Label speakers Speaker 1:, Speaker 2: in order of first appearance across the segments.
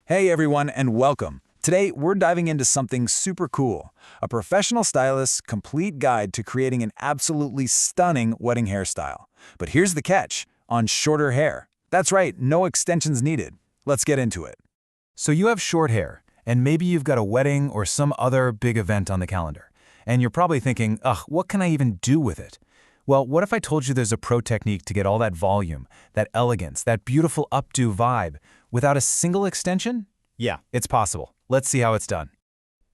Speaker 1: Hey everyone, and welcome. Today, we're diving into something super cool, a professional stylist's complete guide to creating an absolutely stunning wedding hairstyle. But here's the catch, on shorter hair. That's right, no extensions needed. Let's get into it. So you have short hair, and maybe you've got a wedding or some other big event on the calendar. And you're probably thinking, ugh, what can I even do with it? Well, what if I told you there's a pro technique to get all that volume, that elegance, that beautiful updo vibe, without a single extension? Yeah, it's possible. Let's see how it's done.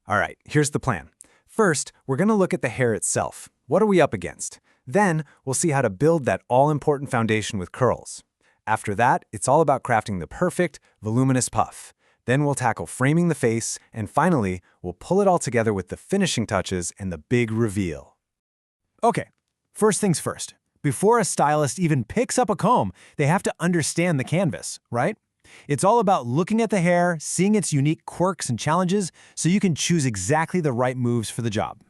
Speaker 2: All right, here's the plan. First, we're going to look at the hair itself. What are we up against? Then, we'll see how to build that all-important foundation with curls. After that, it's all about crafting the perfect, voluminous puff. Then we'll tackle framing the face, and finally, we'll pull it all together with the finishing touches and the big reveal.
Speaker 3: Okay, first things first. Before a stylist even picks up a comb, they have to understand the canvas, right? It's all about looking at the hair, seeing its unique quirks and challenges, so you can choose exactly the right moves for the job.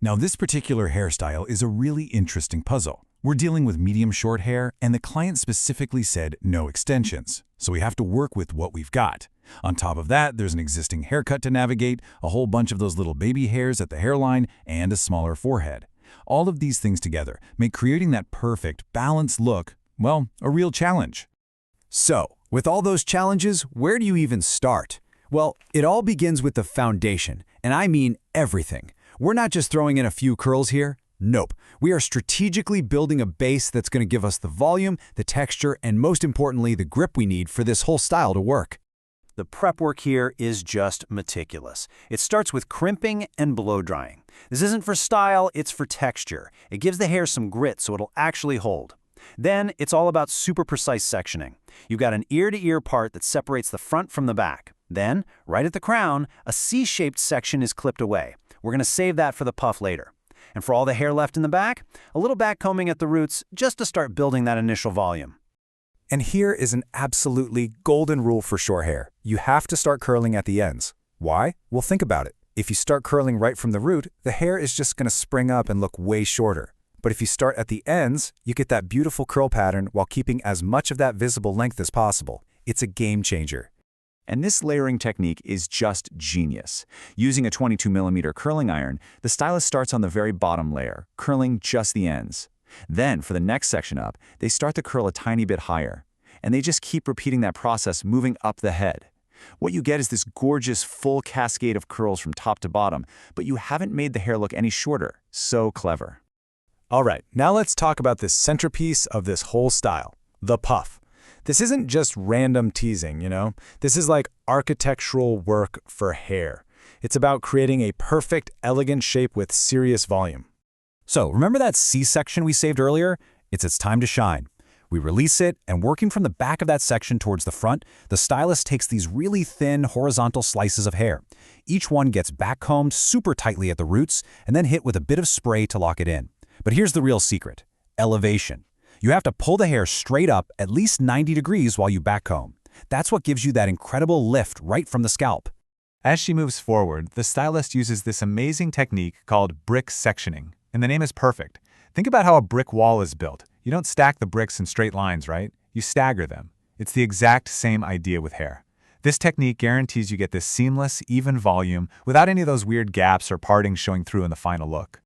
Speaker 1: Now, this particular hairstyle is a really interesting puzzle. We're dealing with medium short hair, and the client specifically said no extensions, so we have to work with what we've got. On top of that, there's an existing haircut to navigate, a whole bunch of those little baby hairs at the hairline, and a smaller forehead. All of these things together make creating that perfect, balanced look, well, a real challenge.
Speaker 2: So, with all those challenges, where do you even start? Well, it all begins with the foundation, and I mean everything. We're not just throwing in a few curls here. Nope. We are strategically building a base that's going to give us the volume, the texture, and most importantly, the grip we need for this whole style to work.
Speaker 4: The prep work here is just meticulous. It starts with crimping and blow drying. This isn't for style, it's for texture. It gives the hair some grit so it'll actually hold. Then, it's all about super precise sectioning. You've got an ear-to-ear part that separates the front from the back. Then, right at the crown, a C-shaped section is clipped away. We're going to save that for the puff later. And for all the hair left in the back, a little back combing at the roots just to start building that initial volume.
Speaker 2: And here is an absolutely golden rule for short hair. You have to start curling at the ends. Why? Well, think about it. If you start curling right from the root, the hair is just going to spring up and look way shorter. But if you start at the ends, you get that beautiful curl pattern while keeping as much of that visible length as possible. It's a game changer.
Speaker 5: And this layering technique is just genius. Using a 22mm curling iron, the stylist starts on the very bottom layer, curling just the ends. Then, for the next section up, they start to curl a tiny bit higher. And they just keep repeating that process, moving up the head. What you get is this gorgeous full cascade of curls from top to bottom, but you haven't made the hair look any shorter. So clever.
Speaker 2: All right, now let's talk about this centerpiece of this whole style, the puff. This isn't just random teasing, you know? This is like architectural work for hair. It's about creating a perfect, elegant shape with serious volume. So, remember that C-section we saved earlier? It's its time to shine. We release it, and working from the back of that section towards the front, the stylist takes these really thin, horizontal slices of hair. Each one gets back-combed super tightly at the roots, and then hit with a bit of spray to lock it in. But here's the real secret, elevation. You have to pull the hair straight up at least 90 degrees while you backcomb. That's what gives you that incredible lift right from the scalp.
Speaker 6: As she moves forward, the stylist uses this amazing technique called brick sectioning, and the name is perfect. Think about how a brick wall is built. You don't stack the bricks in straight lines, right? You stagger them. It's the exact same idea with hair. This technique guarantees you get this seamless, even volume without any of those weird gaps or partings showing through in the final look.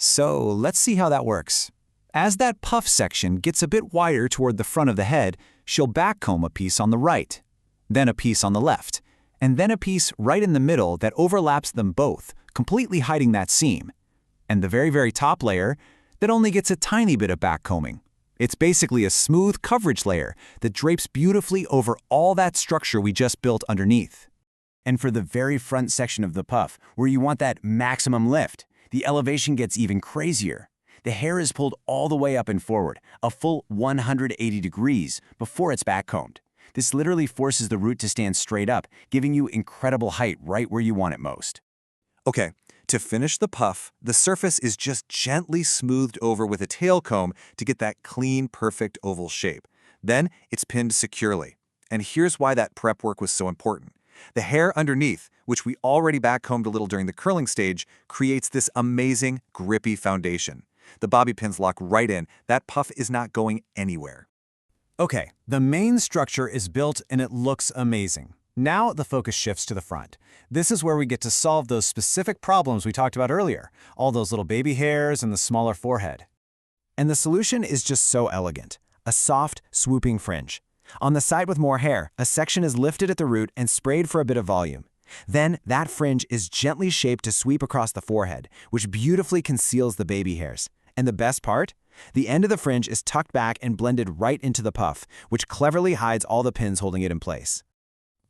Speaker 2: So let's see how that works. As that puff section gets a bit wider toward the front of the head, she'll backcomb a piece on the right, then a piece on the left, and then a piece right in the middle that overlaps them both, completely hiding that seam. And the very, very top layer that only gets a tiny bit of backcombing. It's basically a smooth coverage layer that drapes beautifully over all that structure we just built underneath. And for the very front section of the puff, where you want that maximum lift, the elevation gets even crazier. The hair is pulled all the way up and forward, a full 180 degrees before it's backcombed. This literally forces the root to stand straight up, giving you incredible height right where you want it most. Okay, to finish the puff, the surface is just gently smoothed over with a tail comb to get that clean, perfect oval shape. Then it's pinned securely. And here's why that prep work was so important. The hair underneath, which we already backcombed a little during the curling stage, creates this amazing, grippy foundation. The bobby pins lock right in. That puff is not going anywhere. Okay, the main structure is built and it looks amazing. Now the focus shifts to the front. This is where we get to solve those specific problems we talked about earlier, all those little baby hairs and the smaller forehead. And the solution is just so elegant. A soft, swooping fringe. On the side with more hair, a section is lifted at the root and sprayed for a bit of volume. Then that fringe is gently shaped to sweep across the forehead, which beautifully conceals the baby hairs. And the best part? The end of the fringe is tucked back and blended right into the puff, which cleverly hides all the pins holding it in place.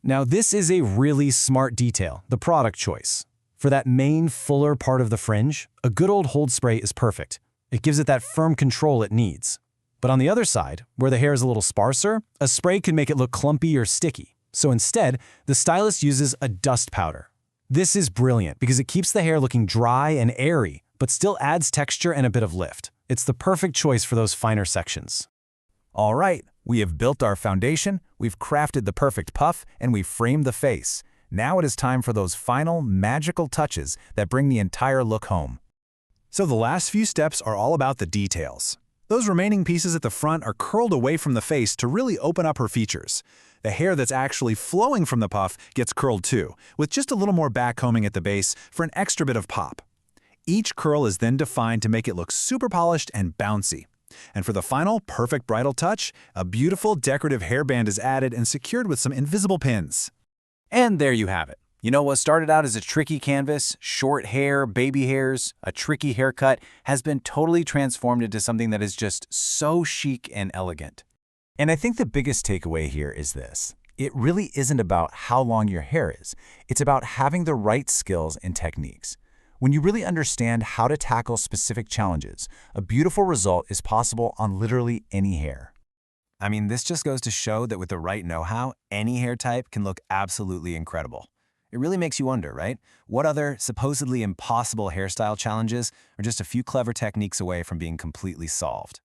Speaker 3: Now this is a really smart detail, the product choice. For that main, fuller part of the fringe, a good old hold spray is perfect. It gives it that firm control it needs. But on the other side, where the hair is a little sparser, a spray can make it look clumpy or sticky. So instead, the stylist uses a dust powder. This is brilliant because it keeps the hair looking dry and airy, but still adds texture and a bit of lift. It's the perfect choice for those finer sections.
Speaker 1: All right, we have built our foundation, we've crafted the perfect puff, and we've framed the face. Now it is time for those final, magical touches that bring the entire look home.
Speaker 3: So the last few steps are all about the details. Those remaining pieces at the front are curled away from the face to really open up her features. The hair that's actually flowing from the puff gets curled too, with just a little more backcombing at the base for an extra bit of pop. Each curl is then defined to make it look super polished and bouncy. And for the final, perfect bridal touch, a beautiful decorative hairband is added and secured with some invisible pins.
Speaker 2: And there you have it. You know, what started out as a tricky canvas, short hair, baby hairs, a tricky haircut, has been totally transformed into something that is just so chic and elegant.
Speaker 5: And I think the biggest takeaway here is this. It really isn't about how long your hair is. It's about having the right skills and techniques. When you really understand how to tackle specific challenges, a beautiful result is possible on literally any hair.
Speaker 1: I mean, this just goes to show that with the right know-how, any hair type can look absolutely incredible. It really makes you wonder, right? What other supposedly impossible hairstyle challenges are just a few clever techniques away from being completely solved?